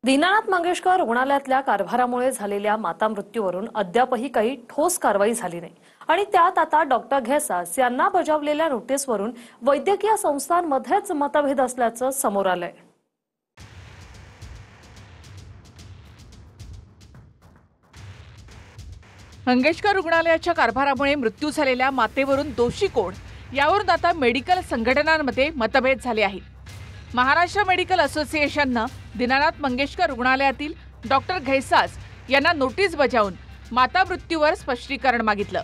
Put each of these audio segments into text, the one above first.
दीनानाथ मंगेशकर रुग्णालयातल्या कारभारामुळे झालेल्या माता मृत्यूवरून अद्यापही काही ठोस कारवाई झाली नाही आणि त्यात आता डॉक्टर घेसास यांना बजावलेल्या नोटीसवरून वैद्यकीय संस्थांमध्येच मतभेद असल्याचं समोर आलंय। मंगेशकर रुग्णालयाच्या कारभारामुळे मृत्यू झालेल्या मातेवरून दोषी कोण यावरून आता मेडिकल संघटनांमध्ये मतभेद झाले आहेत। महाराष्ट्र मेडिकल असोसिएशननं दीनानाथ मंगेशकर रुग्णालयातील डॉक्टर घेसास यांना नोटीस बजावून माता मृत्यूवर स्पष्टीकरण मागितलं।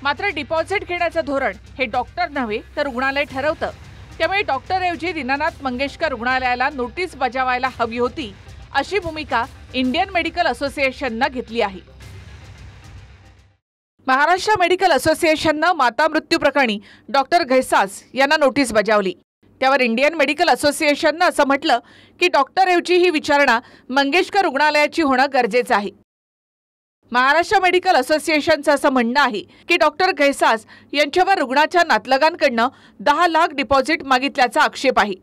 मात्र डिपॉझिट घेण्याचं धोरण हे डॉक्टर नव्हे तर रुग्णालय ठरवतं, त्यामुळे डॉक्टरऐवजी दीनानाथ मंगेशकर रुग्णालयाला नोटीस बजावायला हवी होती अशी भूमिका इंडियन मेडिकल असोसिएशननं घेतली आहे। महाराष्ट्र मेडिकल असोसिएशननं माता मृत्यू प्रकरणी डॉक्टर घेसास यांना नोटीस बजावली। त्यावर इंडियन मेडिकल असोसिएशननं असं म्हटलं की डॉक्टरऐवजी ही विचारणा मंगेशकर रुग्णालयाची होणं गरजेचं आहे। महाराष्ट्र मेडिकल असोसिएशनचं असं म्हणणं आहे की डॉक्टर घेसास यांच्यावर रुग्णाच्या नातलगांकडनं 10 लाख डिपॉझिट मागितल्याचा आक्षेप आहे।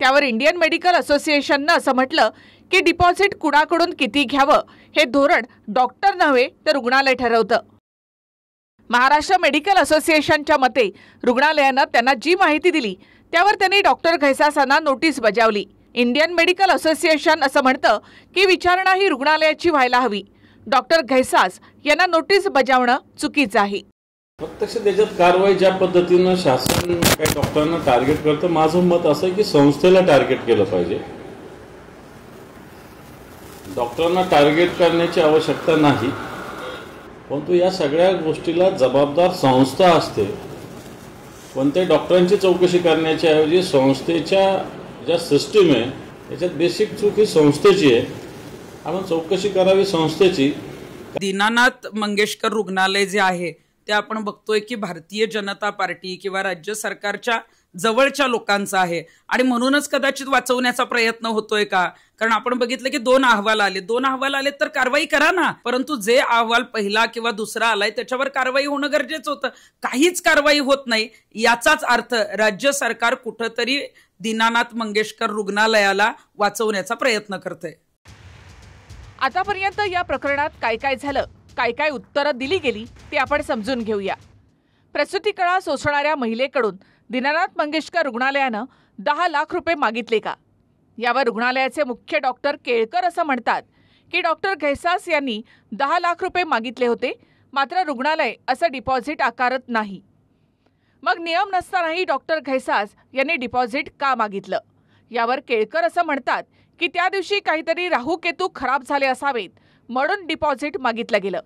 त्यावर इंडियन मेडिकल असोसिएशननं असं म्हटलं की डिपॉझिट कुणाकडून किती घ्यावं हे धोरण डॉक्टर नव्हे तर रुग्णालय ठरवतं। महाराष्ट्र मेडिकल असोसिएशनच्या मते रुग्णालयानं त्यांना जी माहिती दिली त्यावर त्यांनी डॉक्टर घेसासांना नोटीस बजावली। इंडियन मेडिकल असोसिएशन असं म्हणतं की विचारणा ही रुग्णालयाची व्हायला हवी। डॉक्टर घेसास यांना नोटीस बजावणं चुकीचं आहे। प्रत्यक्ष त्याच्यात कारवाई ज्या पद्धतीनं शासन काही डॉक्टरांना टार्गेट करतं, माझं मत असं आहे की संस्थेला टार्गेट केलं पाहिजे। डॉक्टरांना टार्गेट करण्याची आवश्यकता नाही, परंतु या सगळ्या गोष्टीला जबाबदार संस्था असते। कोणत्याही डॉक्टरांची चौकशी करण्याच्या ऐवजी संस्थेच्या ज्या सिस्टीम आहे त्याच्यात बेसिक चूक ही संस्थेची आहे। आपण चौकशी करावी संस्थेची। दीनानाथ मंगेशकर रुग्णालय जे आहे ते आपण बघतोय की भारतीय जनता पार्टी किंवा राज्य सरकारच्या जवळच्या लोकांचं आहे आणि म्हणूनच कदाचित वाचवण्याचा प्रयत्न होतोय का? कारण आपण बघितलं की 2 अहवाल आले तर कारवाई करा ना, परंतु जे अहवाल पहिला किंवा दुसरा आलाय त्याच्यावर कारवाई होणं गरजेचं होतं। काहीच कारवाई होत नाही, याचाच अर्थ राज्य सरकार कुठंतरी दीनानाथ मंगेशकर रुग्णालयाला वाचवण्याचा प्रयत्न करतंय। आतापर्यंत या प्रकरणात काय काय झालं, काय काय उत्तरं दिली गेली ते आपण समजून घेऊया। प्रसूती कळा सोसणाऱ्या महिलेकडून दीनानाथ मंगेशकर रुग्णालयानं 10 लाख रुपये मागितले का? यावर रुग्णालयाचे मुख्य डॉक्टर केळकर असं म्हणतात की डॉक्टर घेसास यांनी 10 लाख रुपये मागितले होते, मात्र रुग्णालय असं डिपॉझिट आकारत नाही। मग नियम नसतानाही डॉक्टर घेसास यांनी डिपॉझिट का मागितलं? यावर केळकर असं म्हणतात की त्या दिवशी काहीतरी राहू-केतू खराब झाले असावेत म्हणून डिपॉझिट मागितलं गेलं।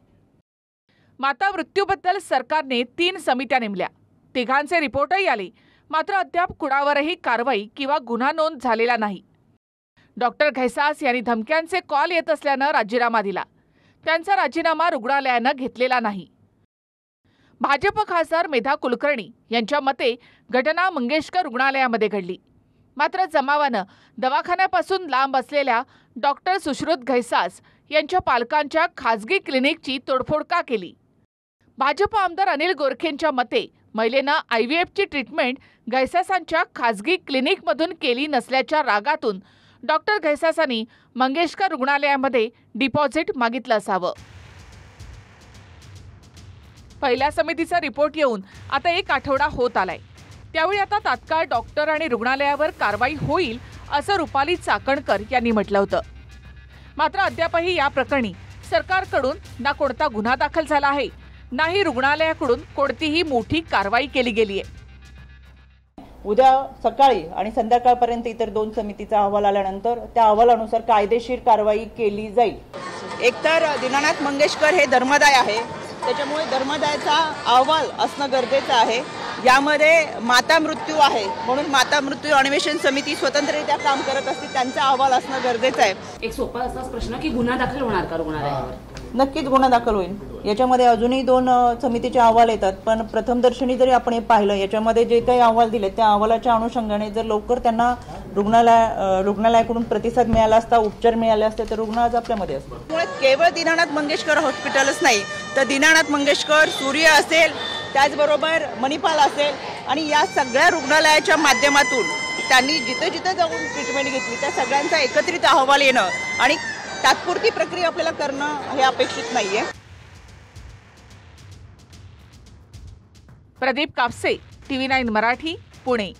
माता मृत्यूबद्दल सरकारने 3 समित्या नेमल्या, 3घांचे रिपोर्टही आले, मात्र अद्याप कुणावरही कारवाई किंवा गुन्हा नोंद झालेला नाही। डॉक्टर घेसास यांनी धमक्यांचे कॉल येत असल्यानं राजीनामा दिला। त्यांचा राजीनामा रुग्णालयानं घेतलेला नाही। भाजप खासदार मेधा कुलकर्णी यांच्या मते घटना मंगेशकर रुग्णालयामध्ये घडली, मात्र जमावानं दवाखान्यापासून लांब असलेल्या डॉक्टर सुश्रुत घेसास यांच्या पालकांच्या खासगी क्लिनिकची तोडफोड का केली? भाजप आमदार अनिल गोरखेंच्या मते महिलेनं IVFची ट्रीटमेंट घेसासांच्या खासगी क्लिनिकमधून केली नसल्याच्या रागातून डॉक्टर घेसासांनी मंगेशकर रुग्णालयामध्ये डिपॉझिट मागितलं असावं। पहिल्या समितीचा रिपोर्ट येऊन आता 1 आठवडा होत आलाय, त्यावेळी आता तात्काळ डॉक्टर आणि रुग्णालयावर कारवाई होईल असं रुपाली चाकणकर यांनी म्हटलं होतं। मात्र अद्यापही या प्रकरणी सरकारकडून ना कोणता गुन्हा दाखल झाला आहे, नाही रुग्णालयाकडून कोणतीही मोठी कारवाई केली गेली आहे। उद्या सकाळी आणि संध्याकाळपर्यंत इतर 2 समितीचा अहवाल आल्यानंतर त्या अहवालानुसार कायदेशीर कारवाई केली जाईल। एकतर दीनानाथ मंगेशकर हे धर्मदाय आहे, त्याच्यामुळे धर्मदायाचा अहवाल असणं गरजेचं आहे। यामध्ये माता मृत्यू आहे म्हणून माता मृत्यू अन्वेषण समिती स्वतंत्ररित्या काम करत असते, त्यांचा अहवाल असणं गरजेचं आहे। एक सोपा असाच प्रश्न की गुन्हा दाखल होणार का रुग्णालयावर? नक्कीच गुन्हा दाखल होईल। याच्यामध्ये अजूनही 2 समितीचे अहवाल येतात, पण प्रथमदर्शनी जरी आपण हे पाहिलं याच्यामध्ये जे काही अहवाल दिले त्या अहवालाच्या अनुषंगाने जर लवकर त्यांना रुग्णालयाकडून प्रतिसाद मिळाला असता, उपचार मिळाले असते तर रुग्ण आज आपल्यामध्ये असतो। त्यामुळे केवळ दीनानाथ मंगेशकर हॉस्पिटलच नाही तर दीनानाथ मंगेशकर, सूर्य असेल, त्याचबरोबर मणिपाल असेल, आणि या सगळ्या रुग्णालयाच्या माध्यमातून त्यांनी जिथे जिथे जाऊन ट्रीटमेंट घेतली त्या सगळ्यांचा एकत्रित अहवाल येणं आणि तात्पुरती प्रक्रिया आपल्याला करणं हे अपेक्षित नाहीये. प्रदीप कापसे, TV9 मराठी, पुणे.